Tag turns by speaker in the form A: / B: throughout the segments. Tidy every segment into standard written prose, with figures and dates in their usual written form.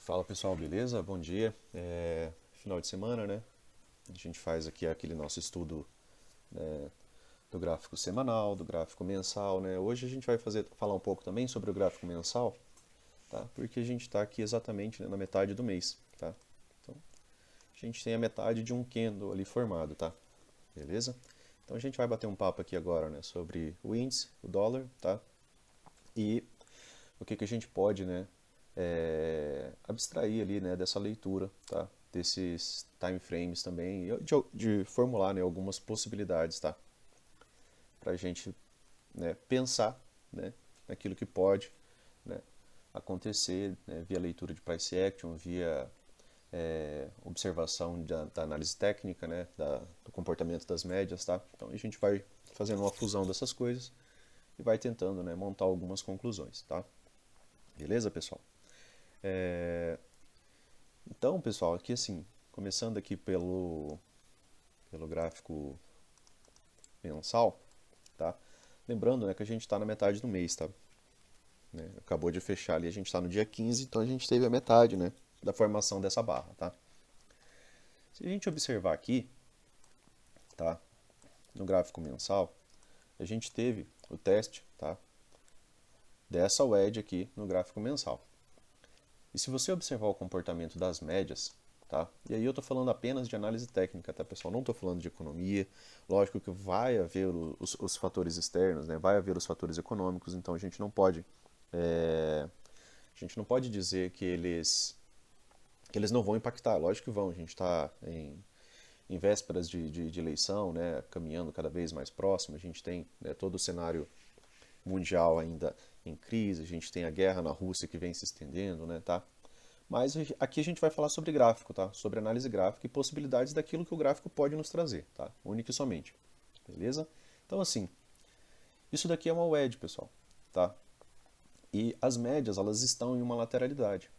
A: Fala pessoal, beleza? Bom dia. Final de semana, né? A gente faz aqui aquele nosso estudo, né, do gráfico semanal, do gráfico mensal, né? Hoje a gente vai falar um pouco também sobre o gráfico mensal, tá? Porque a gente está aqui exatamente, né, na metade do mês, tá? Então a gente tem a metade de um candle ali formado, tá? Beleza? Então a gente vai bater um papo aqui agora, né, sobre o índice, o dólar, tá? E o que que a gente pode, né, abstrair ali, né, dessa leitura, tá? Desses time frames também, e de formular, né, algumas possibilidades, tá? Para a gente, né, pensar, né, naquilo que pode, né, acontecer, né, via leitura de price action, via observação da análise técnica, né, do comportamento das médias, tá? Então a gente vai fazendo uma fusão dessas coisas e vai tentando, né, montar algumas conclusões, tá? Beleza, pessoal? Então, pessoal, aqui assim, começando aqui pelo gráfico mensal, tá? Lembrando, né, que a gente está na metade do mês, tá? Né? Acabou de fechar ali, a gente está no dia 15, então a gente teve a metade, né, da formação dessa barra, tá? Se a gente observar aqui, tá, no gráfico mensal, a gente teve o teste, tá, dessa wedge aqui no gráfico mensal. E se você observar o comportamento das médias, tá? E aí eu estou falando apenas de análise técnica, tá, pessoal? Não estou falando de economia. Lógico que vai haver os fatores externos, né? Vai haver os fatores econômicos, então a gente não pode dizer que eles não vão impactar. Lógico que vão. A gente está em vésperas de eleição, né? Caminhando cada vez mais próximo. A gente tem, né, todo o cenário mundial ainda em crise. A gente tem a guerra na Rússia que vem se estendendo, né? Tá? Mas aqui a gente vai falar sobre gráfico, tá? Sobre análise gráfica e possibilidades daquilo que o gráfico pode nos trazer, tá? Única e somente. Beleza? Então, assim, isso daqui é uma wedge, pessoal, tá? E as médias, elas estão em uma lateralidade.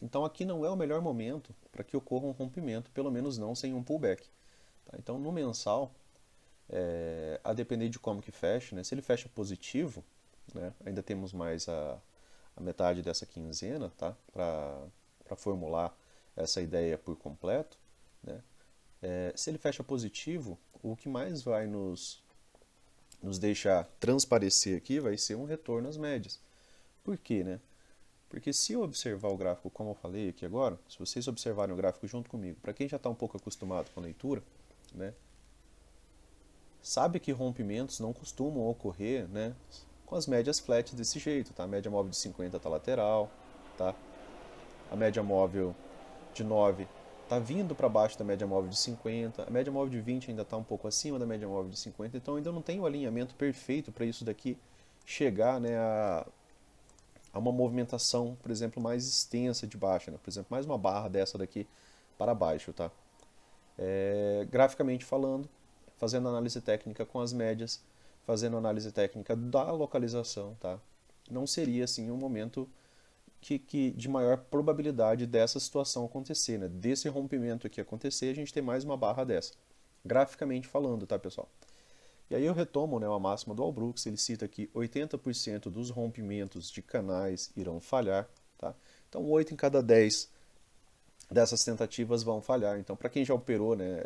A: Então, aqui não é o melhor momento para que ocorra um rompimento, pelo menos não sem um pullback. Tá? Então, no mensal, a depender de como que fecha, né? Se ele fecha positivo, né? Ainda temos mais a metade dessa quinzena, tá? Para formular essa ideia por completo, né? Se ele fecha positivo, o que mais vai nos deixar transparecer aqui vai ser um retorno às médias. Por quê, né? Porque se eu observar o gráfico como eu falei aqui agora, se vocês observarem o gráfico junto comigo, para quem já está um pouco acostumado com a leitura, né, sabe que rompimentos não costumam ocorrer, né, com as médias flat desse jeito, tá? A média móvel de 50 está lateral, tá? A média móvel de 9 está vindo para baixo da média móvel de 50, a média móvel de 20 ainda está um pouco acima da média móvel de 50, então ainda não tem o alinhamento perfeito para isso daqui chegar, né, a uma movimentação, por exemplo, mais extensa de baixa, né? Por exemplo, mais uma barra dessa daqui para baixo, tá? Graficamente falando, fazendo análise técnica com as médias, fazendo análise técnica da localização, tá? Não seria assim um momento de maior probabilidade dessa situação acontecer, né? Desse rompimento aqui acontecer, a gente tem mais uma barra dessa. Graficamente falando, tá, pessoal? E aí eu retomo, né, a máxima do Albrook, ele cita que 80% dos rompimentos de canais irão falhar, tá? Então 8 em cada 10 dessas tentativas vão falhar. Então, para quem já operou, né,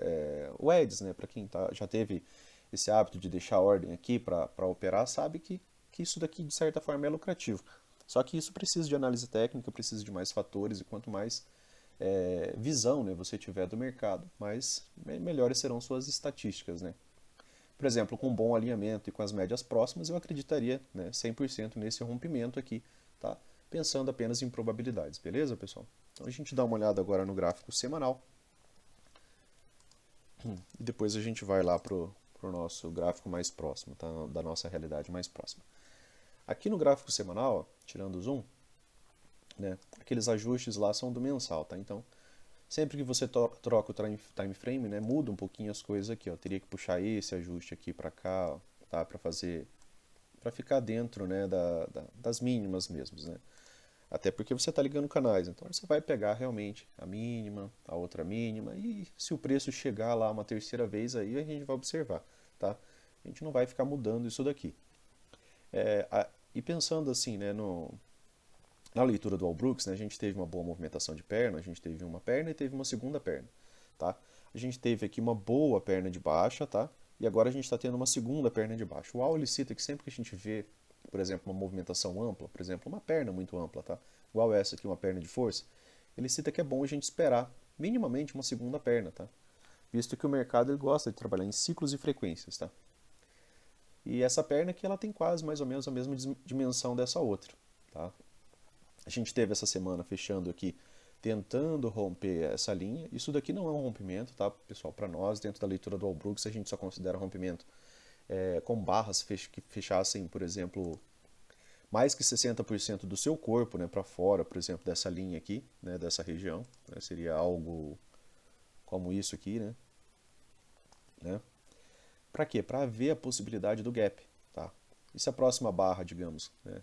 A: o Eds, né, para quem já teve esse hábito de deixar ordem aqui para operar, sabe que isso daqui, de certa forma, é lucrativo. Só que isso precisa de análise técnica, precisa de mais fatores, e quanto mais visão, né, você tiver do mercado, mais melhores serão suas estatísticas. Né? Por exemplo, com um bom alinhamento e com as médias próximas, eu acreditaria, né, 100% nesse rompimento aqui, tá? Pensando apenas em probabilidades, beleza, pessoal? Então a gente dá uma olhada agora no gráfico semanal e depois a gente vai lá pro nosso gráfico mais próximo, tá? Da nossa realidade mais próxima. Aqui no gráfico semanal, ó, tirando o zoom, né, aqueles ajustes lá são do mensal, tá? Então, sempre que você troca o time frame, né, muda um pouquinho as coisas aqui, ó. Teria que puxar esse ajuste aqui para cá, ó, tá? Para ficar dentro, né, das mínimas mesmo, né? Até porque você está ligando canais, então você vai pegar realmente a mínima, a outra mínima, e se o preço chegar lá uma terceira vez, aí a gente vai observar, tá? A gente não vai ficar mudando isso daqui. E pensando assim, né, Na leitura do All Brooks, né, a gente teve uma boa movimentação de perna, a gente teve uma perna e teve uma segunda perna, tá? A gente teve aqui uma boa perna de baixa, tá? E agora a gente está tendo uma segunda perna de baixa. O Al ele cita que sempre que a gente vê, por exemplo, uma movimentação ampla, por exemplo, uma perna muito ampla, tá? Igual essa aqui, uma perna de força, ele cita que é bom a gente esperar minimamente uma segunda perna, tá? Visto que o mercado ele gosta de trabalhar em ciclos e frequências, tá? E essa perna aqui ela tem quase mais ou menos a mesma dimensão dessa outra, tá? A gente teve essa semana fechando aqui, tentando romper essa linha. Isso daqui não é um rompimento, tá, pessoal? Para nós, dentro da leitura do All Brooks, a gente só considera rompimento com barras que fechassem, por exemplo, mais que 60% do seu corpo, né, para fora, por exemplo, dessa linha aqui, né, dessa região. Né, seria algo como isso aqui, né? Para quê? Para ver a possibilidade do gap, tá? E se a próxima barra, digamos, né,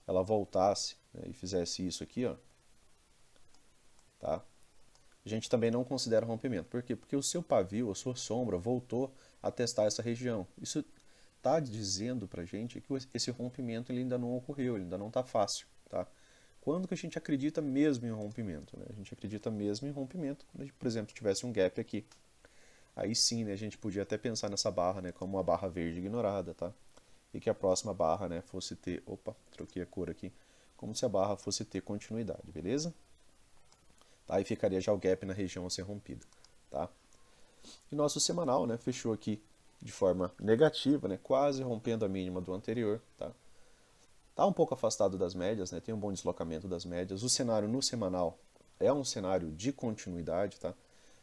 A: ela voltasse, né, e fizesse isso aqui, ó, tá? A gente também não considera rompimento. Por quê? Porque o seu pavio, a sua sombra, voltou a testar essa região. Isso está dizendo para a gente que esse rompimento ele ainda não ocorreu, ele ainda não está fácil, tá? Quando que a gente acredita mesmo em rompimento? Né? A gente acredita mesmo em rompimento quando a gente, por exemplo, tivesse um gap aqui. Aí sim, né, a gente podia até pensar nessa barra, né, como uma barra verde ignorada, tá? E que a próxima barra, né, fosse ter... Opa, troquei a cor aqui. Como se a barra fosse ter continuidade, beleza? Tá? Aí ficaria já o gap na região a ser rompida, tá? E nosso semanal, né, fechou aqui de forma negativa, né, quase rompendo a mínima do anterior, tá? Tá um pouco afastado das médias, né, tem um bom deslocamento das médias. O cenário no semanal é um cenário de continuidade, tá?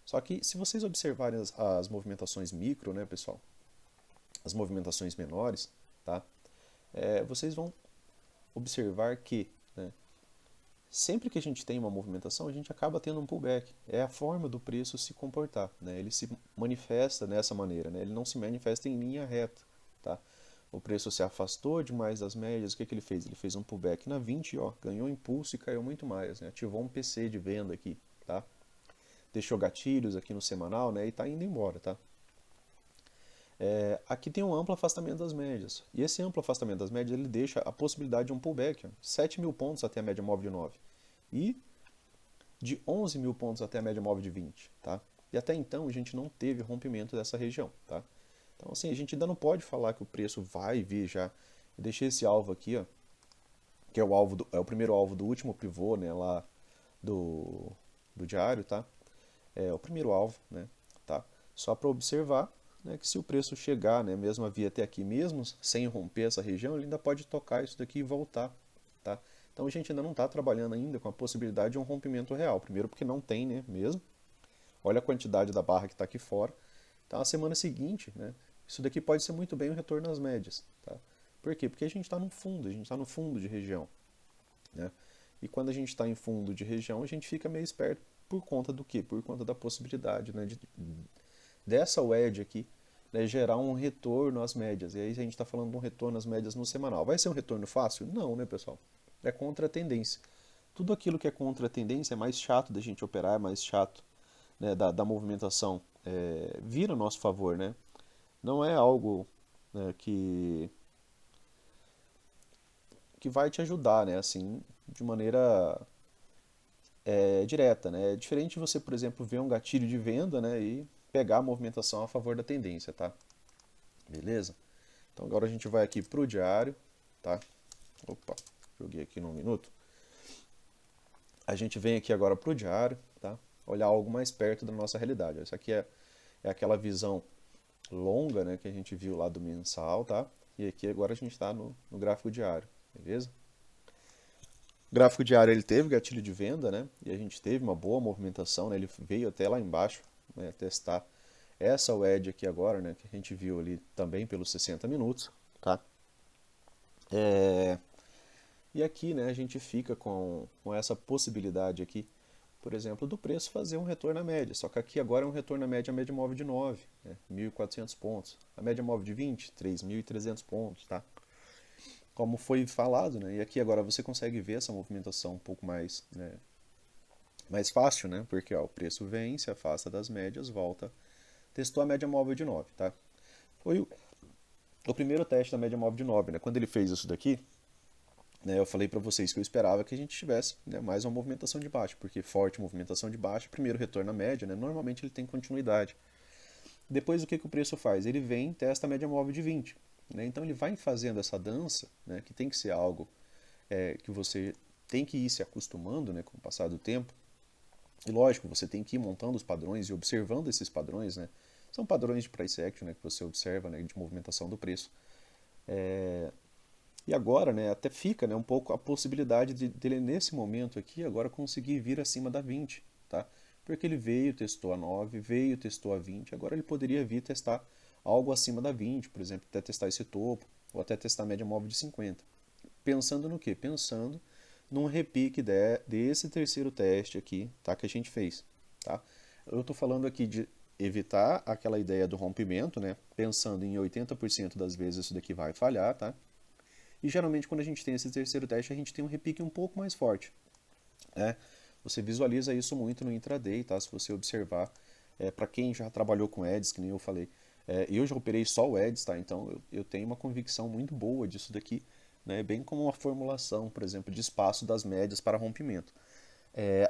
A: Só que se vocês observarem as movimentações micro, né, pessoal, as movimentações menores, tá? Vocês vão observar que, né, sempre que a gente tem uma movimentação, a gente acaba tendo um pullback. É a forma do preço se comportar, né? Ele se manifesta dessa maneira, né? Ele não se manifesta em linha reta, tá? O preço se afastou demais das médias, o que ele fez? Ele fez um pullback na 20, ó, ganhou impulso e caiu muito mais, né? Ativou um PC de venda aqui, tá? Deixou gatilhos aqui no semanal, né? E está indo embora, tá? Aqui tem um amplo afastamento das médias. E esse amplo afastamento das médias ele deixa a possibilidade de um pullback, ó, 7.000 pontos até a média móvel de 9. E de 11.000 pontos até a média móvel de 20, tá? E até então a gente não teve rompimento dessa região, tá? Então assim, a gente ainda não pode falar que o preço vai vir já. Eu deixei esse alvo aqui, ó, que é o primeiro alvo do último pivô, né, lá do, do diário, tá? É o primeiro alvo, né, tá? Só para observar, né, que se o preço chegar, né, mesmo a vir até aqui, mesmo sem romper essa região, ele ainda pode tocar isso daqui e voltar, tá? Então a gente ainda não está trabalhando ainda com a possibilidade de um rompimento real. Primeiro porque não tem, né, mesmo. Olha a quantidade da barra que está aqui fora. Então, na semana seguinte, né, isso daqui pode ser muito bem um retorno às médias. Tá? Por quê? Porque a gente está no fundo, a gente está no fundo de região. Né? E quando a gente está em fundo de região, a gente fica meio esperto por conta do quê? Por conta da possibilidade, né, dessa wedge aqui, né, gerar um retorno às médias. E aí a gente está falando de um retorno às médias no semanal. Vai ser um retorno fácil? Não, né, pessoal? É contra a tendência. Tudo aquilo que é contra a tendência é mais chato da gente operar, é mais chato, né, da movimentação vir a nosso favor, né? Não é algo, né, que vai te ajudar, né, assim, de maneira direta, né? É diferente você, por exemplo, ver um gatilho de venda, né, e pegar a movimentação a favor da tendência, tá? Beleza? Então agora a gente vai aqui pro diário, tá? Opa, joguei aqui num minuto. A gente vem aqui agora pro diário, tá? Olhar algo mais perto da nossa realidade. Essa aqui é aquela visão longa, né, que a gente viu lá do mensal, tá? E aqui agora a gente está no gráfico diário, beleza? O gráfico diário ele teve gatilho de venda, né? E a gente teve uma boa movimentação, né? Ele veio até lá embaixo, né, testar essa wedge aqui agora, né, que a gente viu ali também pelos 60 minutos, tá? E aqui, né, a gente fica com essa possibilidade aqui, por exemplo, do preço fazer um retorno à média. Só que aqui agora é um retorno à média móvel de 9, né, 1.400 pontos. A média móvel de 20, 3.300 pontos, tá? Como foi falado, né? E aqui agora você consegue ver essa movimentação um pouco mais, né, mais fácil, né? Porque ó, o preço vem, se afasta das médias, volta, testou a média móvel de 9, tá? Foi o primeiro teste da média móvel de 9, né? Quando ele fez isso daqui, né, eu falei para vocês que eu esperava que a gente tivesse, né, mais uma movimentação de baixa, porque forte movimentação de baixa, primeiro retorno à média, né, normalmente ele tem continuidade. Depois o que, que o preço faz? Ele vem e testa a média móvel de 20. Né, então ele vai fazendo essa dança, né, que tem que ser algo que você tem que ir se acostumando, né, com o passar do tempo. E lógico, você tem que ir montando os padrões e observando esses padrões, né? São padrões de price action, né, que você observa, né, de movimentação do preço. E agora, né, até fica, né, um pouco a possibilidade dele nesse momento aqui agora conseguir vir acima da 20, tá? Porque ele veio, testou a 9, veio, testou a 20, agora ele poderia vir testar algo acima da 20, por exemplo, até testar esse topo, ou até testar a média móvel de 50. Pensando no quê? Pensando num repique desse terceiro teste aqui, tá, que a gente fez, tá? Eu estou falando aqui de evitar aquela ideia do rompimento, né? Pensando em 80% das vezes isso daqui vai falhar, tá? E geralmente quando a gente tem esse terceiro teste, a gente tem um repique um pouco mais forte, né? Você visualiza isso muito no intraday, tá? Se você observar, para quem já trabalhou com ads, que nem eu falei, eu já operei só o ads, tá? Então eu tenho uma convicção muito boa disso daqui, né? Bem como uma formulação, por exemplo, de espaço das médias para rompimento.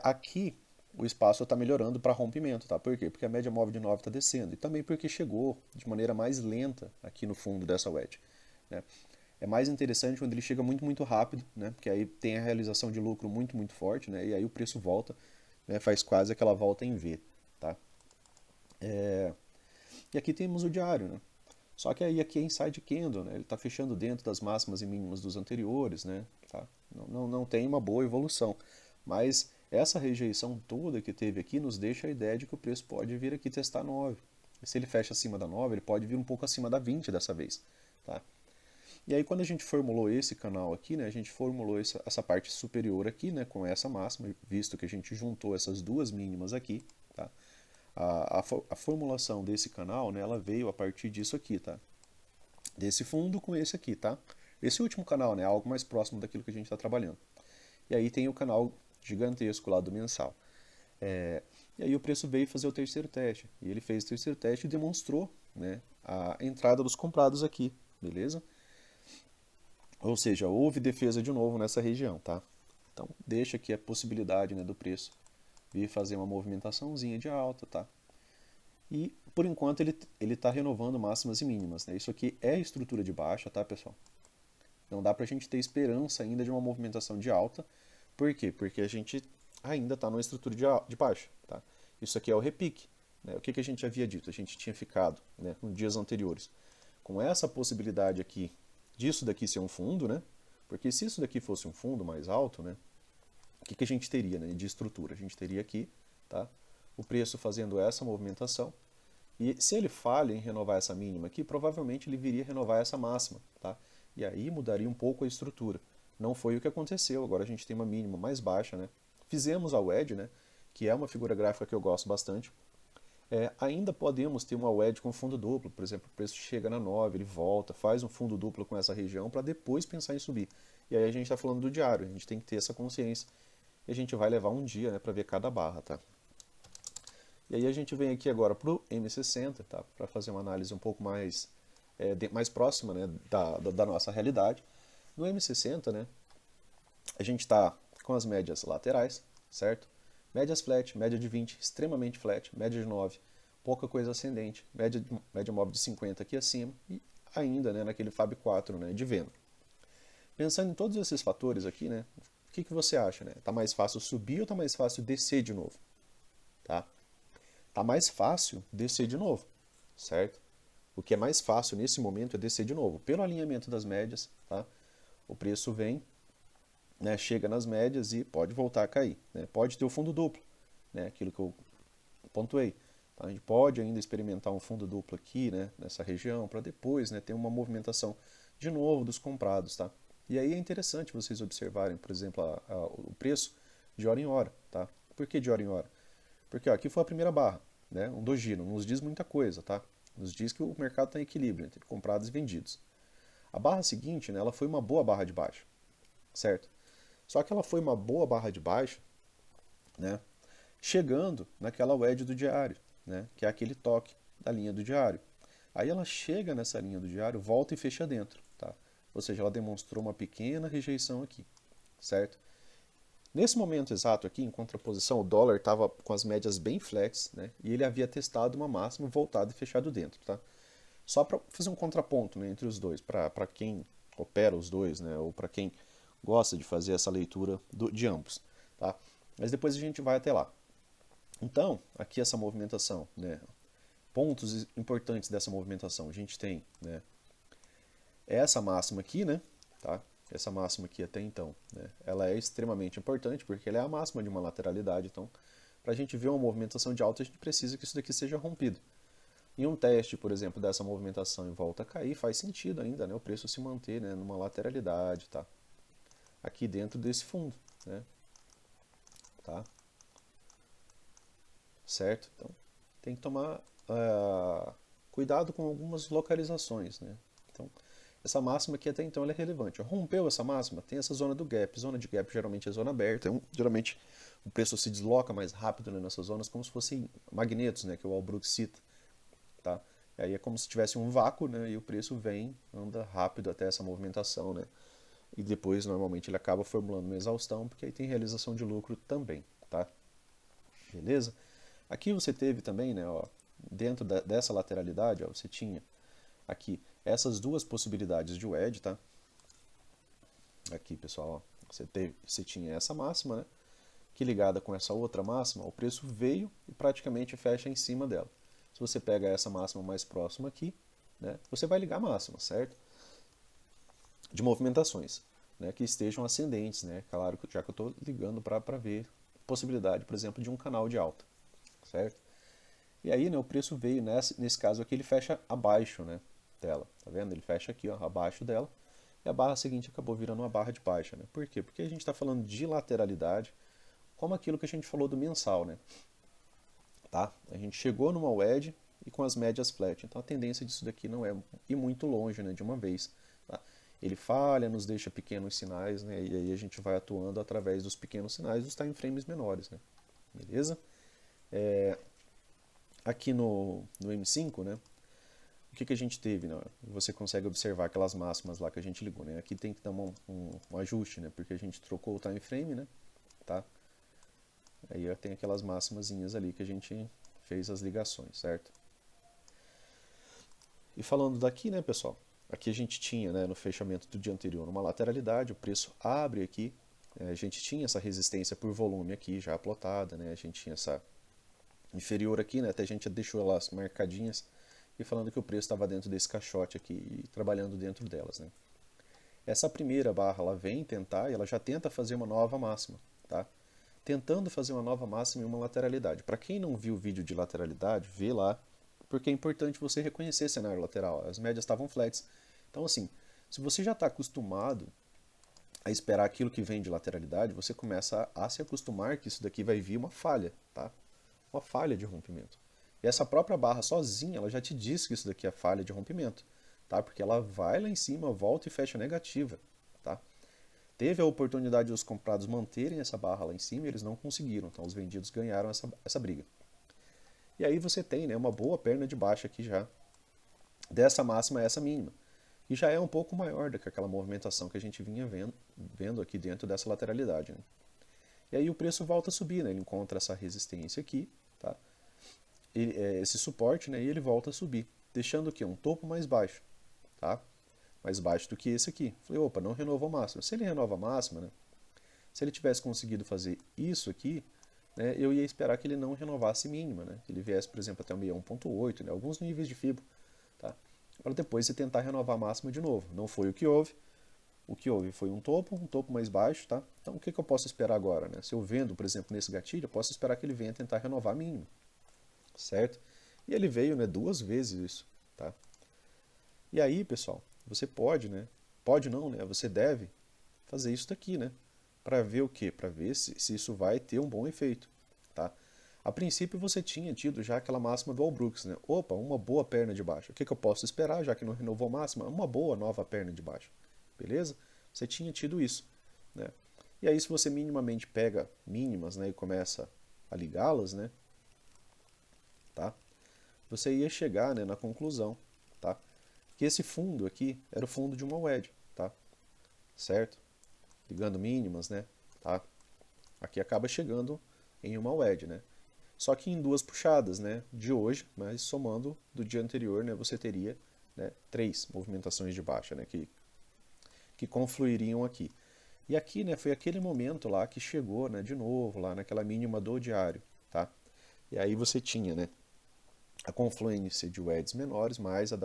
A: Aqui o espaço está melhorando para rompimento, tá? Por quê? Porque a média móvel de 9 está descendo e também porque chegou de maneira mais lenta aqui no fundo dessa wedge, né? É mais interessante quando ele chega muito, muito rápido, né? Porque aí tem a realização de lucro muito, muito forte, né? E aí o preço volta, né? Faz quase aquela volta em V, tá? E aqui temos o diário, né? Só que aí aqui é inside candle, né? Ele está fechando dentro das máximas e mínimas dos anteriores, né? Tá? Não tem uma boa evolução. Mas essa rejeição toda que teve aqui nos deixa a ideia de que o preço pode vir aqui testar 9. E se ele fecha acima da 9, ele pode vir um pouco acima da 20 dessa vez, tá? E aí quando a gente formulou esse canal aqui, né, a gente formulou essa parte superior aqui, né, com essa máxima, visto que a gente juntou essas duas mínimas aqui, tá? A formulação desse canal, né, ela veio a partir disso aqui, tá? Desse fundo com esse aqui, tá? Esse último canal, né, algo mais próximo daquilo que a gente está trabalhando. E aí tem o canal gigantesco lá do mensal. E aí o preço veio fazer o terceiro teste. E ele fez o terceiro teste e demonstrou, né, a entrada dos comprados aqui, beleza? Ou seja, houve defesa de novo nessa região, tá? Então deixa aqui a possibilidade, né, do preço vir fazer uma movimentaçãozinha de alta, tá? E por enquanto ele está renovando máximas e mínimas, né? Isso aqui é estrutura de baixa, tá, pessoal? Não dá para a gente ter esperança ainda de uma movimentação de alta. Por quê? Porque a gente ainda está numa estrutura de baixa, tá? Isso aqui é o repique, né? O que, que a gente havia dito? A gente tinha ficado, né, nos dias anteriores com essa possibilidade aqui disso daqui ser um fundo, né? Porque se isso daqui fosse um fundo mais alto, né, o que, que a gente teria, né, de estrutura? A gente teria aqui, tá, o preço fazendo essa movimentação. E se ele falha em renovar essa mínima aqui, provavelmente ele viria renovar essa máxima, tá? E aí mudaria um pouco a estrutura. Não foi o que aconteceu, agora a gente tem uma mínima mais baixa, né? Fizemos a wedge, né, que é uma figura gráfica que eu gosto bastante. Ainda podemos ter uma wedge com fundo duplo, por exemplo, o preço chega na 9, ele volta, faz um fundo duplo com essa região para depois pensar em subir. E aí a gente está falando do diário, a gente tem que ter essa consciência. E a gente vai levar um dia, né, para ver cada barra, tá? E aí a gente vem aqui agora para o M60, tá? Para fazer uma análise um pouco mais, mais próxima, né, da nossa realidade. No M60, né, a gente está com as médias laterais, certo? Médias flat, média de 20, extremamente flat, média de 9, pouca coisa ascendente, média móvel de 50 aqui acima e ainda, né, naquele Fab 4, né, de venda. Pensando em todos esses fatores aqui, né, o que, que você acha? Né? Tá mais fácil subir ou tá mais fácil descer de novo? Tá? Tá mais fácil descer de novo, certo? O que é mais fácil nesse momento é descer de novo. Pelo alinhamento das médias, tá? O preço vem, né, chega nas médias e pode voltar a cair. Né? Pode ter o fundo duplo, né, aquilo que eu pontuei. Tá? A gente pode ainda experimentar um fundo duplo aqui, né, nessa região, para depois, né, ter uma movimentação de novo dos comprados. Tá? E aí é interessante vocês observarem, por exemplo, o preço de hora em hora. Tá? Por que de hora em hora? Porque ó, aqui foi a primeira barra, né, um dojino, não nos diz muita coisa. Tá? Nos diz que o mercado está em equilíbrio entre comprados e vendidos. A barra seguinte, né, ela foi uma boa barra de baixo, certo? Só que ela foi uma boa barra de baixo, né, chegando naquela wedge do diário, né, que é aquele toque da linha do diário. Aí ela chega nessa linha do diário, volta e fecha dentro. Tá? ou seja, ela demonstrou uma pequena rejeição aqui, certo? Nesse momento exato aqui, em contraposição, o dólar estava com as médias bem flex, né? E ele havia testado uma máxima, voltado e fechado dentro, tá? Só para fazer um contraponto, né, entre os dois, para quem opera os dois, né, ou para quem gosta de fazer essa leitura de ambos, tá? Mas depois a gente vai até lá. Então, aqui essa movimentação, né, pontos importantes dessa movimentação, a gente tem, né, essa máxima aqui, né, tá? Essa máxima aqui até então, né, ela é extremamente importante porque ela é a máxima de uma lateralidade, então, para a gente ver uma movimentação de alta, a gente precisa que isso daqui seja rompido. Em um teste, por exemplo, dessa movimentação e volta a cair, faz sentido ainda, né, o preço se manter, né, numa lateralidade, tá? Aqui dentro desse fundo, né? Tá? Certo? Então, tem que tomar cuidado com algumas localizações, né? Então, essa máxima aqui até então ela é relevante. Rompeu essa máxima, tem essa zona do gap. Zona de gap geralmente é zona aberta. Então, geralmente o preço se desloca mais rápido, né, nessas zonas, como se fossem magnetos, né, que o Walbrook cita. Tá? E aí é como se tivesse um vácuo, né, e o preço vem, anda rápido até essa movimentação, né? E depois normalmente ele acaba formulando uma exaustão, porque aí tem realização de lucro também, tá? Beleza? Aqui você teve também, né, ó, dentro dessa lateralidade, ó, você tinha aqui essas duas possibilidades de wedge, tá? Aqui, pessoal, ó, você tinha essa máxima, né, que ligada com essa outra máxima, o preço veio e praticamente fecha em cima dela. Se você pega essa máxima mais próxima aqui, né, você vai ligar a máxima, certo? De movimentações, né, que estejam ascendentes, né? Claro que já que eu estou ligando para ver possibilidade, por exemplo, de um canal de alta, certo? E aí, né, o preço veio nesse caso aqui, ele fecha abaixo, né, dela, tá vendo? Ele fecha aqui, ó, abaixo dela, e a barra seguinte acabou virando uma barra de baixa, né? Por quê? Porque a gente está falando de lateralidade, como aquilo que a gente falou do mensal, né? Tá? A gente chegou numa wedge e com as médias flat, então a tendência disso daqui não é ir muito longe, né, de uma vez. Tá? Ele falha, nos deixa pequenos sinais, né, e aí a gente vai atuando através dos pequenos sinais dos time frames menores, né? Beleza? Aqui no M5, né, o que a gente teve? Né? Você consegue observar aquelas máximas lá que a gente ligou, né? Aqui tem que dar um ajuste, né, porque a gente trocou o time frame, né? Tá? Aí tem aquelas máximazinhas ali que a gente fez as ligações, certo? E falando daqui, né, pessoal? Aqui a gente tinha, né, no fechamento do dia anterior uma lateralidade, o preço abre aqui, a gente tinha essa resistência por volume aqui já plotada, né, a gente tinha essa inferior aqui, né, até a gente deixou elas marcadinhas e falando que o preço estava dentro desse caixote aqui e trabalhando dentro delas, né. Essa primeira barra ela vem tentar e ela já tenta fazer uma nova máxima, tá? Tentando fazer uma nova máxima e uma lateralidade. Para quem não viu o vídeo de lateralidade, vê lá, porque é importante você reconhecer cenário lateral. As médias estavam flats. Então, assim, se você já está acostumado a esperar aquilo que vem de lateralidade, você começa a se acostumar que isso daqui vai vir uma falha, tá? Uma falha de rompimento. E essa própria barra sozinha, ela já te diz que isso daqui é falha de rompimento, tá? Porque ela vai lá em cima, volta e fecha negativa, tá? Teve a oportunidade dos comprados manterem essa barra lá em cima e eles não conseguiram, então os vendidos ganharam essa briga. E aí você tem, né, uma boa perna de baixa aqui já, dessa máxima a essa mínima, que já é um pouco maior do que aquela movimentação que a gente vinha vendo aqui dentro dessa lateralidade. Né? E aí o preço volta a subir, né? Ele encontra essa resistência aqui, tá? Esse suporte, né? E ele volta a subir, deixando aqui um topo mais baixo, tá? Mais baixo do que esse aqui. Falei, opa, não renovou a máxima. Se ele renova a máxima, né? Se ele tivesse conseguido fazer isso aqui, né, eu ia esperar que ele não renovasse mínima, né? Que ele viesse, por exemplo, até o 61.8, né? Alguns níveis de FIBO, tá? Para depois você tentar renovar a máxima de novo. Não foi o que houve. O que houve foi um topo mais baixo, tá? Então o que eu posso esperar agora, né? Se eu vendo, por exemplo, nesse gatilho, eu posso esperar que ele venha tentar renovar a mínima, certo? E ele veio, né, duas vezes isso, tá? E aí, pessoal, você pode, né? Pode não, né? Você deve fazer isso daqui, né? Para ver o quê? Para ver se isso vai ter um bom efeito, tá? A princípio você tinha tido já aquela máxima do Allbrooks, né? Opa, uma boa perna de baixo. O que eu posso esperar, já que não renovou máxima? Uma boa nova perna de baixo, beleza? Você tinha tido isso, né? E aí se você minimamente pega mínimas, né, e começa a ligá-las, né, tá? Você ia chegar, né, na conclusão, tá? Que esse fundo aqui era o fundo de uma wedge, tá? certo? Ligando mínimas, né? Tá? Aqui acaba chegando em uma wedge, né? Só que em duas puxadas, né? De hoje, mas somando do dia anterior, né? Você teria, né, 3 movimentações de baixa, né? Que confluiriam aqui. E aqui, né? Foi aquele momento lá que chegou, né? De novo, lá naquela mínima do diário, tá? E aí você tinha, né? A confluência de wedges menores mais a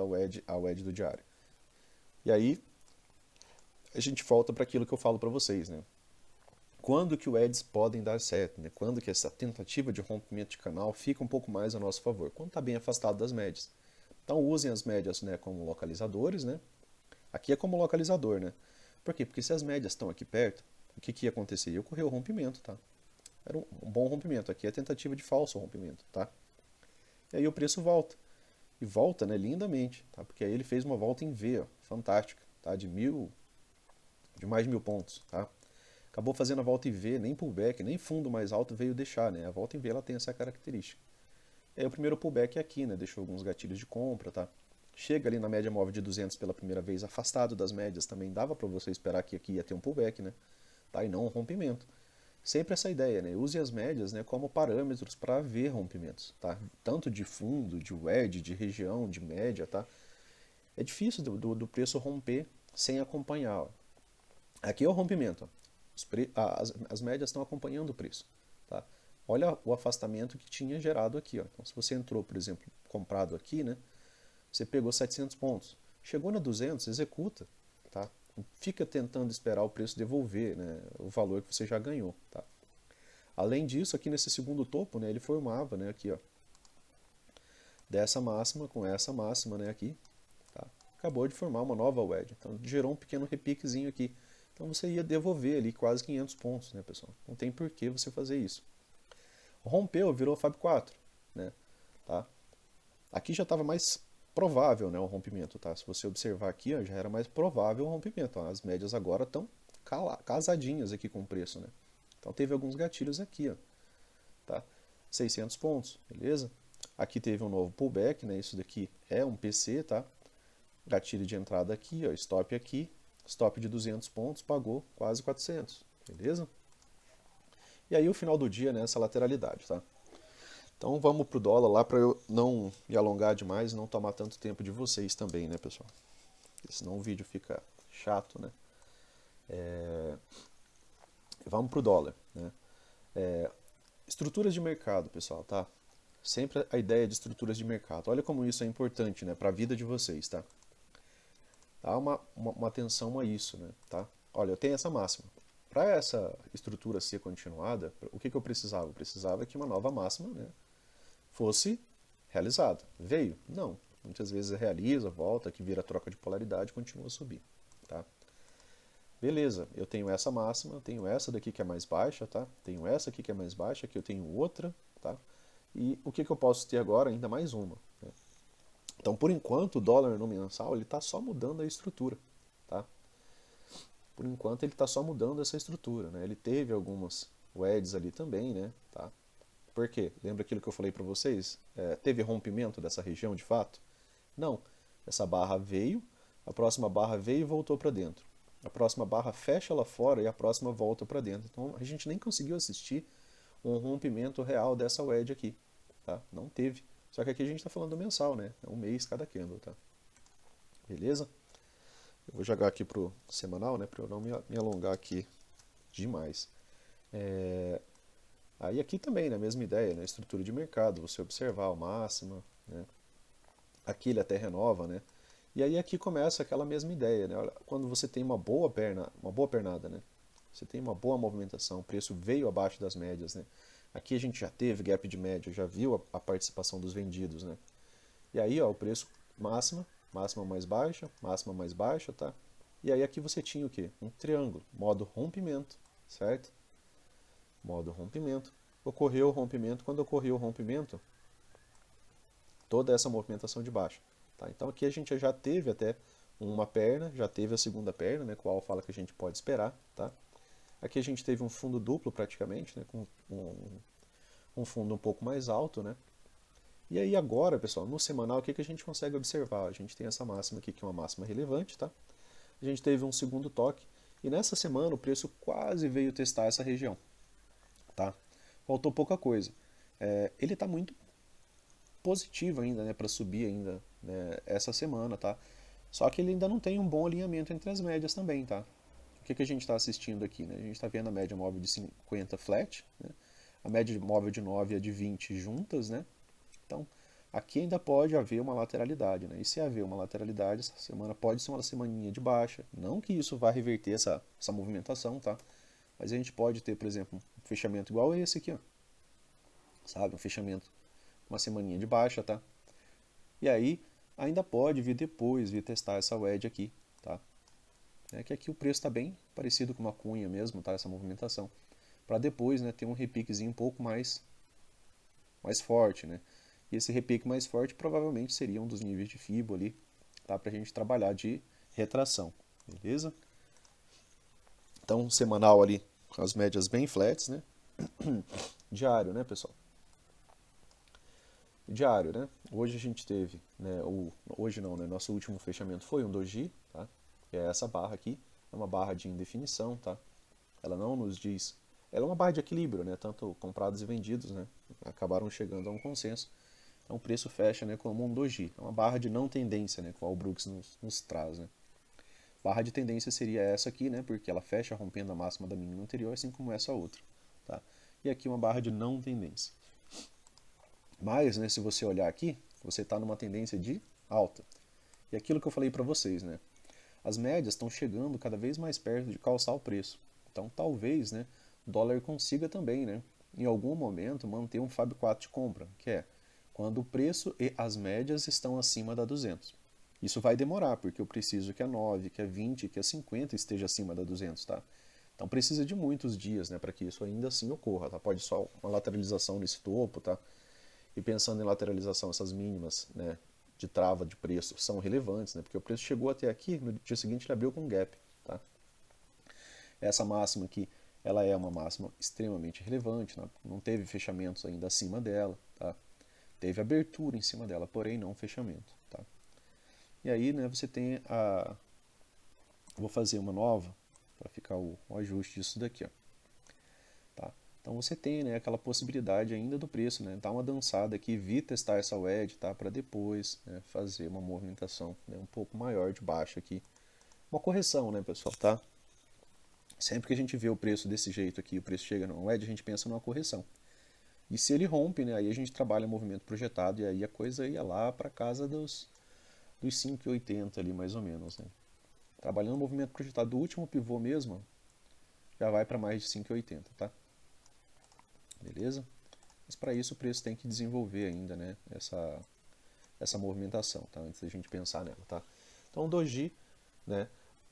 A: wedge do diário. E aí a gente volta para aquilo que eu falo para vocês, né? Quando que os wedges podem dar certo, né? Quando que essa tentativa de rompimento de canal fica um pouco mais a nosso favor? Quando está bem afastado das médias. Então usem as médias, né, como localizadores, né? Aqui é como localizador, né? Por quê? Porque se as médias estão aqui perto, o que ia acontecer? Ia ocorrer o rompimento, tá? Era um bom rompimento. Aqui é a tentativa de falso rompimento, tá? E aí o preço volta. E volta, né, lindamente, tá? Porque aí ele fez uma volta em V, ó, fantástica, tá? De mais de 1.000 pontos, tá? Acabou fazendo a volta em V, nem pullback, nem fundo mais alto veio deixar, né? A volta em V ela tem essa característica. E aí o primeiro pullback é aqui, né? Deixou alguns gatilhos de compra, tá? Chega ali na média móvel de 200 pela primeira vez, afastado das médias também, dava para você esperar que aqui ia ter um pullback, né? Tá? E não um rompimento. Sempre essa ideia, né? Use as médias, né, como parâmetros para ver rompimentos, tá? Tanto de fundo, de wedge, de região, de média, tá? É difícil do preço romper sem acompanhar. Ó. Aqui é o rompimento. As médias estão acompanhando o preço. Tá? Olha o afastamento que tinha gerado aqui. Ó. Então, se você entrou, por exemplo, comprado aqui, né, você pegou 700 pontos. Chegou na 200, executa. Tá? Fica tentando esperar o preço devolver, né, o valor que você já ganhou. Tá? Além disso, aqui nesse segundo topo, né, ele formava, né, aqui, ó, dessa máxima com essa máxima, né, aqui. Tá? Acabou de formar uma nova wedge. Então gerou um pequeno repiquezinho aqui. Então você ia devolver ali quase 500 pontos, né, pessoal? Não tem por que você fazer isso. Rompeu, virou Fab 4, né? Tá? Aqui já estava mais provável, né, o rompimento, tá? Se você observar aqui, ó, já era mais provável o rompimento. Ó. As médias agora estão casadinhas aqui com o preço, né? Então teve alguns gatilhos aqui, ó, tá? 600 pontos, beleza? Aqui teve um novo pullback, né? Isso daqui é um PC, tá? Gatilho de entrada aqui, ó, stop de 200 pontos, pagou quase 400, beleza? E aí o final do dia, né, essa lateralidade, tá? Então vamos pro dólar lá para eu não me alongar demais e não tomar tanto tempo de vocês também, né, pessoal? Porque senão o vídeo fica chato, né? Vamos pro dólar, né? Estruturas de mercado, pessoal, tá? Sempre a ideia de estruturas de mercado. Olha como isso é importante, né, para a vida de vocês, tá? Dá uma atenção a isso, né? Tá? Olha, eu tenho essa máxima. Para essa estrutura ser continuada, o que eu precisava? Eu precisava que uma nova máxima, né, fosse realizada. Veio? Não. Muitas vezes realiza, volta, que vira troca de polaridade e continua a subir. Tá? Beleza, eu tenho essa máxima, tenho essa daqui que é mais baixa, tá? Tenho essa aqui que é mais baixa, aqui eu tenho outra, tá? E o que eu posso ter agora? Ainda mais uma. Né? Então, por enquanto, o dólar no mensal ele está só mudando a estrutura, tá? Por enquanto, ele está só mudando essa estrutura, né? Ele teve algumas wedges ali também, né? Tá? Por quê? Lembra aquilo que eu falei para vocês? Teve rompimento dessa região de fato? Não. Essa barra veio, a próxima barra veio e voltou para dentro. A próxima barra fecha lá fora e a próxima volta para dentro. Então, a gente nem conseguiu assistir um rompimento real dessa wedge aqui, tá? Não teve. Só que aqui a gente está falando do mensal, né? É um mês cada candle, tá? Beleza? Eu vou jogar aqui pro semanal, né? Para eu não me alongar aqui demais. Aí aqui também, né? Mesma ideia, né? Estrutura de mercado, você observar o máximo, né? Aqui ele até renova, né? E aí aqui começa aquela mesma ideia, né? Olha, quando você tem uma boa pernada, né? Você tem uma boa movimentação, o preço veio abaixo das médias, né? Aqui a gente já teve gap de média, já viu a participação dos vendidos, né? E aí, ó, o preço máxima mais baixa, tá? E aí aqui você tinha o quê? Um triângulo, modo rompimento, certo? Modo rompimento. Ocorreu o rompimento, quando ocorreu o rompimento, toda essa movimentação de baixo. Tá? Então aqui a gente já teve até uma perna, já teve a segunda perna, né, qual fala que a gente pode esperar. Tá? Aqui a gente teve um fundo duplo praticamente, né, com um fundo um pouco mais alto. Né? E aí agora, pessoal, no semanal, o que a gente consegue observar? A gente tem essa máxima aqui, que é uma máxima relevante. Tá? A gente teve um segundo toque, E nessa semana o preço quase veio testar essa região, tá? Faltou pouca coisa. Ele está muito positivo ainda, né, para subir ainda, né, essa semana, tá? Só que ele ainda não tem um bom alinhamento entre as médias também, tá? O que a gente está assistindo aqui, né? A gente está vendo a média móvel de 50 flat, né? A média móvel de 9 e a de 20 juntas, né? Então, aqui ainda pode haver uma lateralidade, né? E se haver uma lateralidade, essa semana pode ser uma semaninha de baixa. Não que isso vá reverter essa movimentação, tá? Mas a gente pode ter, por exemplo, um fechamento igual esse aqui, ó. Sabe? Um fechamento, uma semaninha de baixa, tá? E aí, ainda pode vir depois, vir testar essa wedge aqui, tá? É que aqui o preço está bem parecido com uma cunha mesmo, tá? Essa movimentação. Para depois, né, ter um repiquezinho um pouco mais forte, né? E esse repique mais forte provavelmente seria um dos níveis de FIBO ali, tá? Para a gente trabalhar de retração, beleza? Então, semanal ali, com as médias bem flats, né? Diário, né, pessoal? Diário, né? Hoje a gente teve, né? Hoje não, né? Nosso último fechamento foi um doji, tá? Que é essa barra aqui, é uma barra de indefinição, tá? Ela não nos diz, ela é uma barra de equilíbrio, né? Tanto comprados e vendidos, né? Acabaram chegando a um consenso. Então o preço fecha, né, como um doji, é uma barra de não tendência, né? Qual o Brooks nos traz, né? Barra de tendência seria essa aqui, né? Porque ela fecha rompendo a máxima da mínima anterior, assim como essa outra, tá? E aqui uma barra de não tendência. Mas, né, se você olhar aqui, você está numa tendência de alta. E aquilo que eu falei para vocês, né? As médias estão chegando cada vez mais perto de calçar o preço. Então, talvez, né, o dólar consiga também, né, em algum momento, manter um Fab 4 de compra, que é quando o preço e as médias estão acima da 200. Isso vai demorar, porque eu preciso que a 9, que a 20, que a 50 esteja acima da 200, tá? Então precisa de muitos dias, né, para que isso ainda assim ocorra, tá? Pode só uma lateralização nesse topo, tá? E pensando em lateralização, essas mínimas, né, de trava de preço são relevantes, né, porque o preço chegou até aqui, no dia seguinte ele abriu com gap. Tá? Essa máxima aqui, ela é uma máxima extremamente relevante, né? Não teve fechamentos ainda acima dela, tá? Teve abertura em cima dela, porém não fechamento. Tá? E aí, né, você tem a... Vou fazer uma nova para ficar o ajuste disso daqui. Ó. Tá? Então você tem, né, aquela possibilidade ainda do preço, né, dar uma dançada aqui, vir testar essa wedge, tá, para depois, né, fazer uma movimentação, né, um pouco maior de baixo aqui, uma correção, né, pessoal, tá? Sempre que a gente vê o preço desse jeito aqui, o preço chega no wedge, a gente pensa numa correção. E se ele rompe, né, aí a gente trabalha movimento projetado e aí a coisa ia lá para casa dos 5,80 ali mais ou menos, né? Trabalhando o movimento projetado do último pivô mesmo, já vai para mais de 5,80, tá? Beleza? Mas para isso o preço tem que desenvolver ainda, né, essa movimentação, tá? Antes da gente pensar nela, tá? Então o doji, né,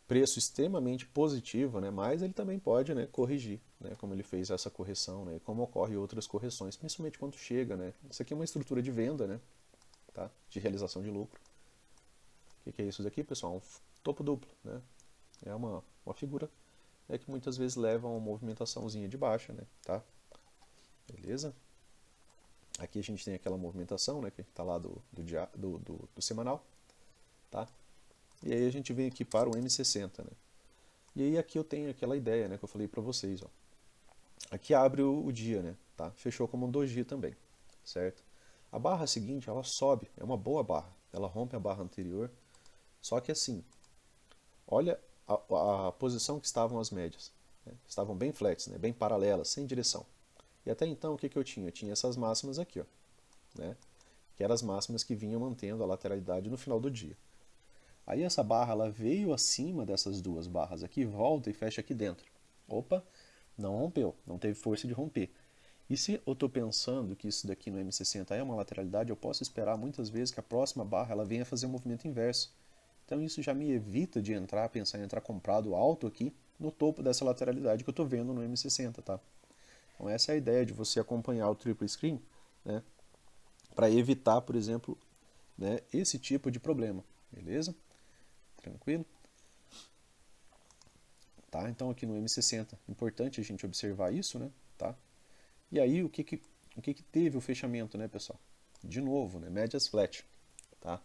A: preço extremamente positivo, né, mas ele também pode, né, corrigir, né, como ele fez essa correção, né, e como ocorre outras correções, principalmente quando chega, né? Isso aqui é uma estrutura de venda, né, tá? De realização de lucro. O que é isso daqui, pessoal? Um topo duplo, né? É uma figura, né, que muitas vezes leva a uma movimentaçãozinha de baixa, né, tá? Beleza? Aqui a gente tem aquela movimentação, né, que está lá do semanal, tá? E aí a gente vem aqui para o M60, né? E aí aqui eu tenho aquela ideia, né, que eu falei para vocês, ó. Aqui abre o dia, né, tá? Fechou como um doji também, certo? A barra seguinte, ela sobe, é uma boa barra. Ela rompe a barra anterior, só que assim, olha a posição que estavam as médias, né? Estavam bem flats, né, bem paralelas, sem direção. E até então, o que eu tinha? Eu tinha essas máximas aqui, ó, né? Que eram as máximas que vinham mantendo a lateralidade no final do dia. Aí essa barra ela veio acima dessas duas barras aqui, volta e fecha aqui dentro. Opa, não rompeu, não teve força de romper. E se eu estou pensando que isso daqui no M60 é uma lateralidade, eu posso esperar muitas vezes que a próxima barra ela venha fazer um movimento inverso. Então isso já me evita de pensar em entrar comprado alto aqui no topo dessa lateralidade que eu estou vendo no M60, tá? Então essa é a ideia de você acompanhar o triple screen, né, para evitar, por exemplo, né, esse tipo de problema, beleza? Tranquilo? Tá? Então aqui no M60, importante a gente observar isso, né? Tá? E aí o que teve o fechamento, né, pessoal? De novo, né, médias flat, tá?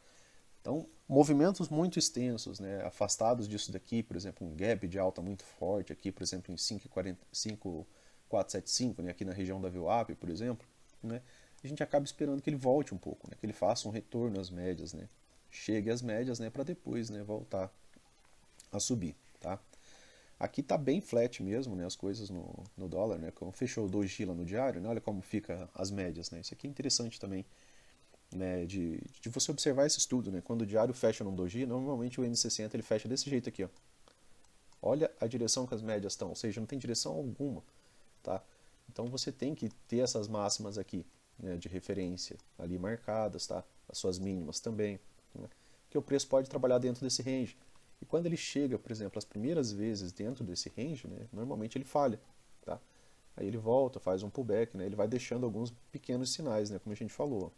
A: Então, movimentos muito extensos, né, afastados disso daqui, por exemplo, um gap de alta muito forte aqui, por exemplo, em 5,475, né, aqui na região da VWAP, por exemplo, né, a gente acaba esperando que ele volte um pouco, né, que ele faça um retorno às médias, né, chegue às médias, né, para depois, né, voltar a subir, tá? Aqui tá bem flat mesmo, né, as coisas no dólar, né, como fechou o doji lá no diário, né, olha como fica as médias, né, isso aqui é interessante também, né, de você observar esse estudo, né, quando o diário fecha num doji, normalmente o N60 ele fecha desse jeito aqui, ó. Olha a direção que as médias estão, ou seja, não tem direção alguma, tá? Então você tem que ter essas máximas aqui, né, de referência ali marcadas, tá? As suas mínimas também, né? Que o preço pode trabalhar dentro desse range. E quando ele chega, por exemplo, as primeiras vezes dentro desse range, né, normalmente ele falha, tá? Aí ele volta, faz um pullback, né? Ele vai deixando alguns pequenos sinais, né, como a gente falou.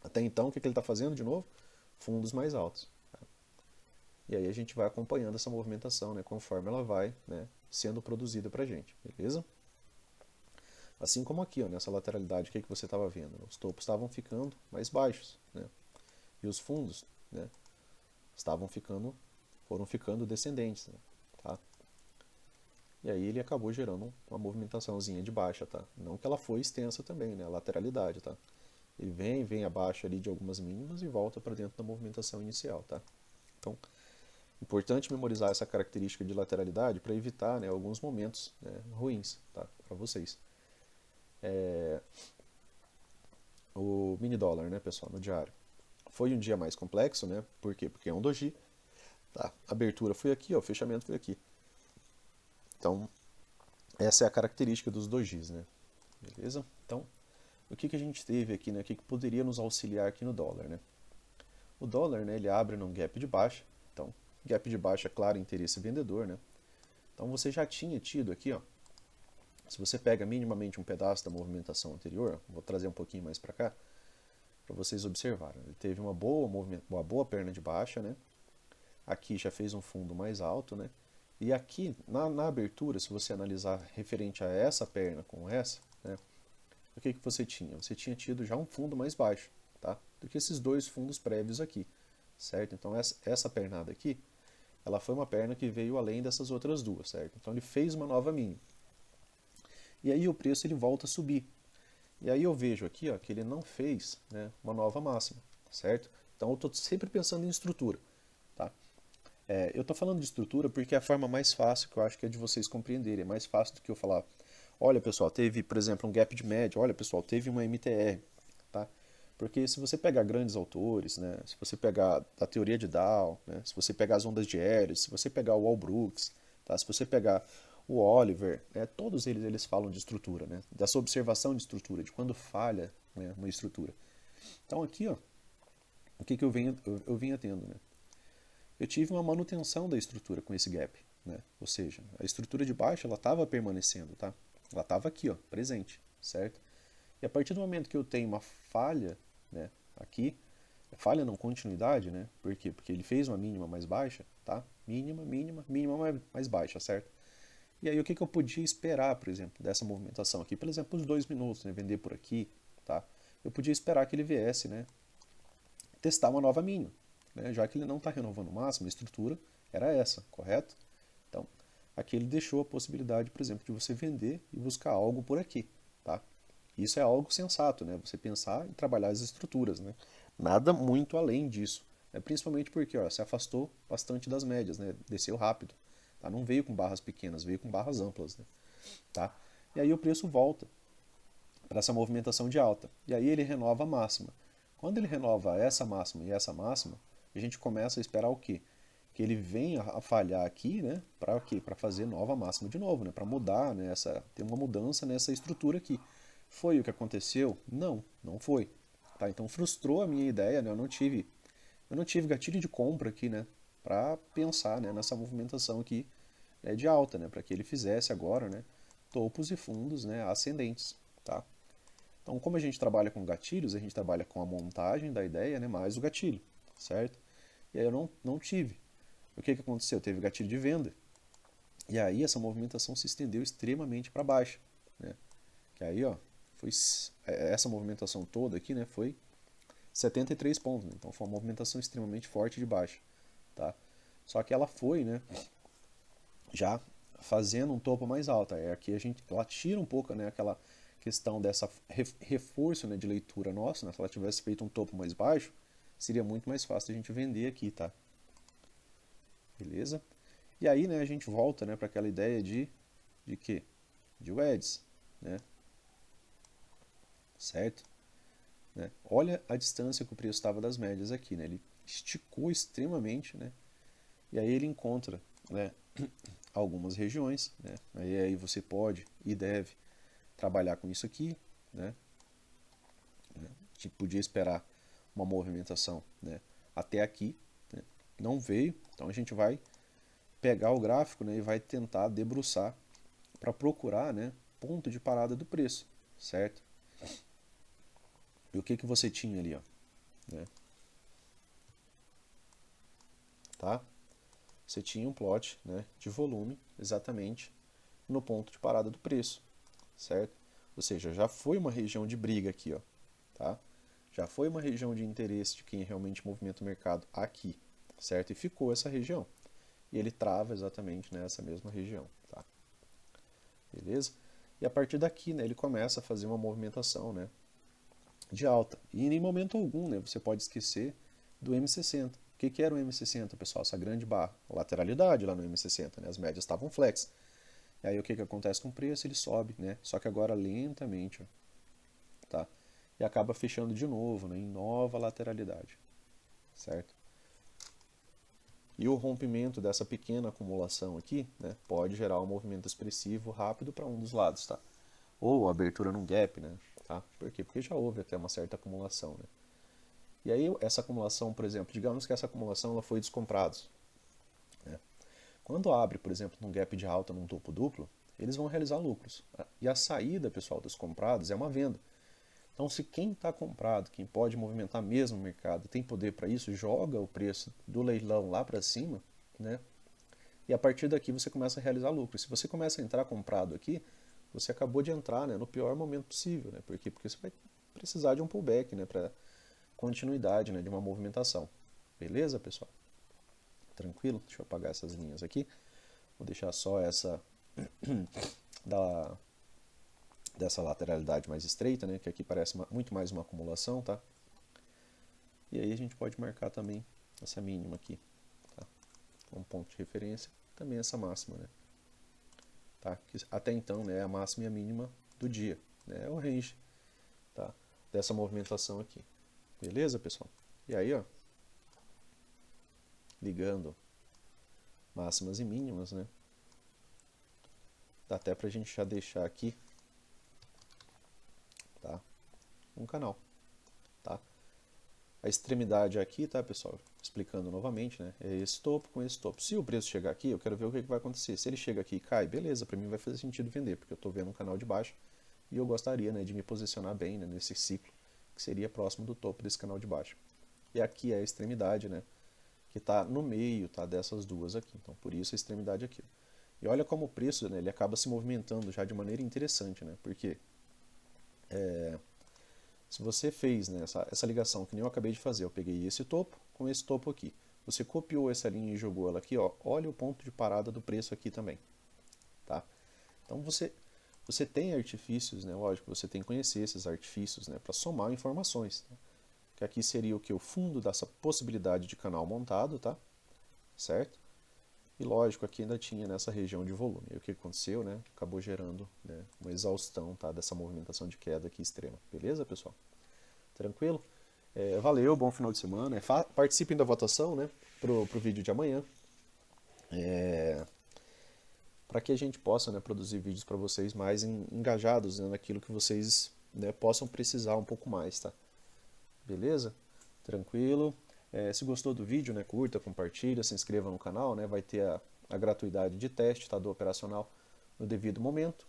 A: Até então, o que ele está fazendo de novo? Fundos mais altos. Tá? E aí a gente vai acompanhando essa movimentação, né, conforme ela vai, né, sendo produzida para a gente, beleza? Assim como aqui, ó, nessa lateralidade, o que você estava vendo? Os topos estavam ficando mais baixos, né? E os fundos, né, foram ficando descendentes, né? Tá? E aí ele acabou gerando uma movimentaçãozinha de baixa, tá? Não que ela foi extensa também, né? A lateralidade, tá? Ele vem abaixo ali de algumas mínimas e volta para dentro da movimentação inicial, tá? Então, importante memorizar essa característica de lateralidade para evitar, né, alguns momentos, né, ruins, tá? Para vocês. O mini dólar, né, pessoal, no diário. Foi um dia mais complexo, né? Por quê? Porque é um doji. Tá? A abertura foi aqui, ó, o fechamento foi aqui. Então, essa é a característica dos dojis, né? Beleza? Então, o que a gente teve aqui, né? O que poderia nos auxiliar aqui no dólar, né? O dólar, né, ele abre num gap de baixa. Então, gap de baixa, claro, interesse vendedor, né? Então, você já tinha tido aqui, ó, se você pega minimamente um pedaço da movimentação anterior, vou trazer um pouquinho mais para cá, para vocês observarem. Ele teve uma boa perna de baixa, né? Aqui já fez um fundo mais alto, né? E aqui, na abertura, se você analisar referente a essa perna com essa, né? O que você tinha? Você tinha tido já um fundo mais baixo, tá? Do que esses dois fundos prévios aqui, certo? Então essa pernada aqui, ela foi uma perna que veio além dessas outras duas, certo? Então ele fez uma nova mínima. E aí o preço ele volta a subir. E aí eu vejo aqui, ó, que ele não fez, né, uma nova máxima, certo? Então eu estou sempre pensando em estrutura, tá? Eu estou falando de estrutura porque é a forma mais fácil que eu acho que é de vocês compreenderem. É mais fácil do que eu falar, olha pessoal, teve, por exemplo, um gap de média, olha pessoal, teve uma MTR, tá? Porque se você pegar grandes autores, né, se você pegar a teoria de Dow, né, se você pegar as ondas de Hélio, se você pegar o Wall Brooks, tá? Se você pegar o Oliver, né, todos eles falam de estrutura, né, dessa observação de estrutura, de quando falha, né, uma estrutura. Então aqui, ó, o que eu vinha tendo, né? Eu tive uma manutenção da estrutura com esse gap, né? Ou seja, a estrutura de baixo ela estava permanecendo, tá? Ela estava aqui, ó, presente, certo? E a partir do momento que eu tenho uma falha, né, aqui, falha não, continuidade, né? Por quê? Porque ele fez uma mínima mais baixa, tá? Mínima mais baixa, certo? E aí o que eu podia esperar, por exemplo, dessa movimentação aqui? Por exemplo, os 2 minutos, né? Vender por aqui, tá? Eu podia esperar que ele viesse, né? Testar uma nova mínima, né? Já que ele não está renovando o máximo, a estrutura era essa, correto? Então, aqui ele deixou a possibilidade, por exemplo, de você vender e buscar algo por aqui, tá? Isso é algo sensato, né? Você pensar e trabalhar as estruturas, né? Nada muito além disso, né? Principalmente porque, ó, se afastou bastante das médias, né? Desceu rápido, tá? Não veio com barras pequenas, veio com barras amplas, né? Tá? E aí o preço volta para essa movimentação de alta. E aí ele renova a máxima. Quando ele renova essa máxima e essa máxima, a gente começa a esperar o quê? Que ele venha a falhar aqui, né? Para quê? Para fazer nova máxima de novo, né? Para mudar, né? Ter uma mudança nessa estrutura aqui. Foi o que aconteceu? Não, não foi. Tá? Então frustrou a minha ideia, né? Eu não tive gatilho de compra aqui, né? Para pensar, né? Nessa movimentação aqui, né? De alta, né? Para que ele fizesse agora, né? Topos e fundos, né? Ascendentes, tá? Então, como a gente trabalha com gatilhos, a gente trabalha com a montagem da ideia, né, mais o gatilho, certo? E aí eu não tive. O que aconteceu? Teve gatilho de venda. E aí essa movimentação se estendeu extremamente para baixo, né? Que aí, ó, essa movimentação toda aqui, né, foi 73 pontos, né? Então foi uma movimentação extremamente forte de baixa, tá? Só que ela foi, né, já fazendo um topo mais alto. É aqui ela tira um pouco, né, aquela questão dessa reforço, né, de leitura nossa, né? Se ela tivesse feito um topo mais baixo, seria muito mais fácil a gente vender aqui, tá? Beleza? E aí, né, a gente volta, né, para aquela ideia de quê? De WEDs, né? Certo? Né? Olha a distância que o preço estava das médias aqui, né? Ele esticou extremamente, né? E aí ele encontra, né, algumas regiões, né? Aí você pode e deve trabalhar com isso aqui, né? A gente podia esperar uma movimentação, né, até aqui, né? Não veio, então a gente vai pegar o gráfico, né, e vai tentar debruçar para procurar, né, ponto de parada do preço, certo? E o que que você tinha ali, ó, né? Tá? Você tinha um plot, né, de volume exatamente no ponto de parada do preço, certo? Ou seja, já foi uma região de briga aqui, ó, tá? Já foi uma região de interesse de quem realmente movimenta o mercado aqui, certo? E ficou essa região. E ele trava exatamente nessa mesma região, tá? Beleza? E a partir daqui, né, ele começa a fazer uma movimentação, né, de alta. E em momento algum, né, você pode esquecer do M60. O que que era o M60, pessoal? Essa grande barra, lateralidade lá no M60, né? As médias estavam flex. E aí o que que acontece com o preço? Ele sobe, né? Só que agora lentamente, ó, tá? E acaba fechando de novo, né, em nova lateralidade, certo? E o rompimento dessa pequena acumulação aqui, né, pode gerar um movimento expressivo rápido para um dos lados, tá? Ou abertura num gap, né? Tá? Por quê? Porque já houve até uma certa acumulação, né? E aí essa acumulação, por exemplo, digamos que essa acumulação ela foi descomprada, né? Quando abre, por exemplo, num gap de alta num topo duplo, eles vão realizar lucros. E a saída, pessoal, dos comprados é uma venda. Então, se quem está comprado, quem pode movimentar mesmo o mercado, tem poder para isso, joga o preço do leilão lá para cima, né? E a partir daqui você começa a realizar lucro. Se você começa a entrar comprado aqui, você acabou de entrar, né, no pior momento possível, né? Por quê? Porque você vai precisar de um pullback, né, para continuidade, né, de uma movimentação. Beleza, pessoal? Tranquilo? Deixa eu apagar essas linhas aqui. Vou deixar só essa da, dessa lateralidade mais estreita, né, que aqui parece muito mais uma acumulação, tá? E aí a gente pode marcar também essa mínima aqui, tá? Um ponto de referência, também essa máxima, né? Tá? Que até então, né, é a máxima e a mínima do dia, né? É o range, tá, dessa movimentação aqui. Beleza, pessoal? E aí, ó, ligando máximas e mínimas, né? Dá até pra gente já deixar aqui, tá, um canal, tá? A extremidade aqui, tá, pessoal? Explicando novamente, né? É esse topo com esse topo. Se o preço chegar aqui, eu quero ver o que vai acontecer. Se ele chega aqui e cai, beleza, para mim vai fazer sentido vender, porque eu estou vendo um canal de baixo e eu gostaria, né, de me posicionar bem, né, nesse ciclo, que seria próximo do topo desse canal de baixo. E aqui é a extremidade, né, que está no meio, tá, dessas duas aqui. Então, por isso a extremidade aqui. E olha como o preço, né, ele acaba se movimentando já de maneira interessante, né? Porque se você fez, né, essa ligação que nem eu acabei de fazer, eu peguei esse topo com esse topo aqui. Você copiou essa linha e jogou ela aqui, ó. Olha o ponto de parada do preço aqui também, tá? Então você tem artifícios, né? Lógico, você tem que conhecer esses artifícios, né, para somar informações, né? Que aqui seria o que o fundo dessa possibilidade de canal montado, tá? Certo? E lógico, aqui ainda tinha nessa região de volume. E o que aconteceu, né? Acabou gerando, né, uma exaustão, tá, dessa movimentação de queda aqui extrema. Beleza, pessoal? Tranquilo? Valeu, bom final de semana. Participem da votação, né, pro vídeo de amanhã, para que a gente possa, né, produzir vídeos para vocês mais engajados, né, naquilo que vocês, né, possam precisar um pouco mais, tá? Beleza? Tranquilo? Se gostou do vídeo, né, curta, compartilha, se inscreva no canal, né, vai ter a gratuidade de teste, tá, do operacional no devido momento,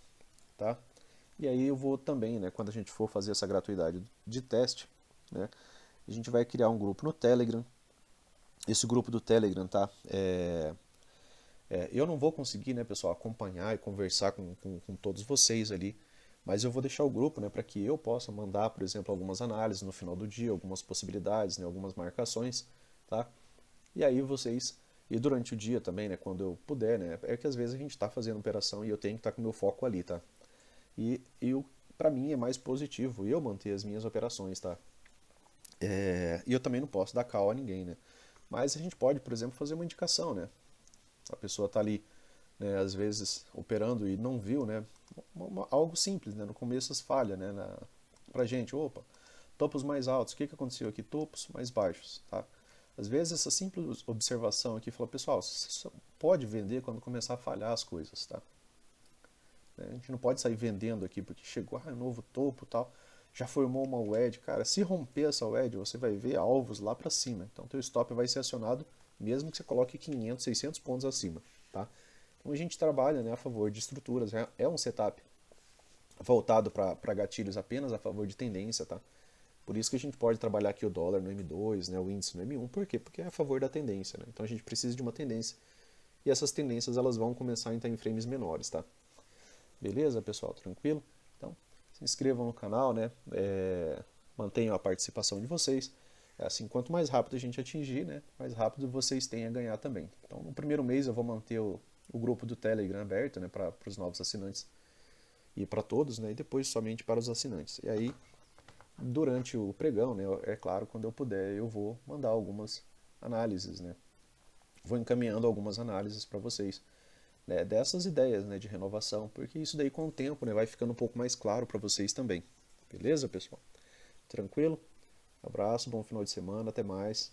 A: tá? E aí eu vou também, né, quando a gente for fazer essa gratuidade de teste, né, a gente vai criar um grupo no Telegram. Esse grupo do Telegram, tá? Eu não vou conseguir, né, pessoal, acompanhar e conversar com todos vocês ali, Mas eu vou deixar o grupo, né, para que eu possa mandar, por exemplo, algumas análises no final do dia, algumas possibilidades, né, algumas marcações, tá? E aí vocês, e durante o dia também, né, quando eu puder, né, é que às vezes a gente está fazendo operação e eu tenho que estar com o meu foco ali, tá? E para mim é mais positivo eu manter as minhas operações, tá? E eu também não posso dar call a ninguém, né? Mas a gente pode, por exemplo, fazer uma indicação, né? A pessoa está ali, né, às vezes operando e não viu, né? Algo simples, né? No começo as falha, né? Pra gente, opa, topos mais altos, o que aconteceu aqui? Topos mais baixos, tá? Às vezes essa simples observação aqui fala, pessoal, você só pode vender quando começar a falhar as coisas, tá? A gente não pode sair vendendo aqui porque chegou um novo topo e tal, já formou uma wedge, cara, se romper essa wedge, você vai ver alvos lá para cima. Então teu stop vai ser acionado mesmo que você coloque 500, 600 pontos acima, tá? Então a gente trabalha, né, a favor de estruturas, é um setup voltado para gatilhos apenas a favor de tendência, tá? Por isso que a gente pode trabalhar aqui o dólar no M2, né, o índice no M1, por quê? Porque é a favor da tendência, né? Então a gente precisa de uma tendência e essas tendências elas vão começar a entrar em frames menores, tá? Beleza, pessoal? Tranquilo? Então, se inscrevam no canal, né? Mantenham a participação de vocês. É assim, quanto mais rápido a gente atingir, né, mais rápido vocês têm a ganhar também. Então, no primeiro mês eu vou manter o grupo do Telegram aberto, né, para os novos assinantes e para todos, né, e depois somente para os assinantes. E aí, durante o pregão, né, é claro, quando eu puder, eu vou mandar algumas análises, né, vou encaminhando algumas análises para vocês, né, dessas ideias, né, de renovação, porque isso daí com o tempo, né, vai ficando um pouco mais claro para vocês também. Beleza, pessoal? Tranquilo? Abraço, bom final de semana, até mais.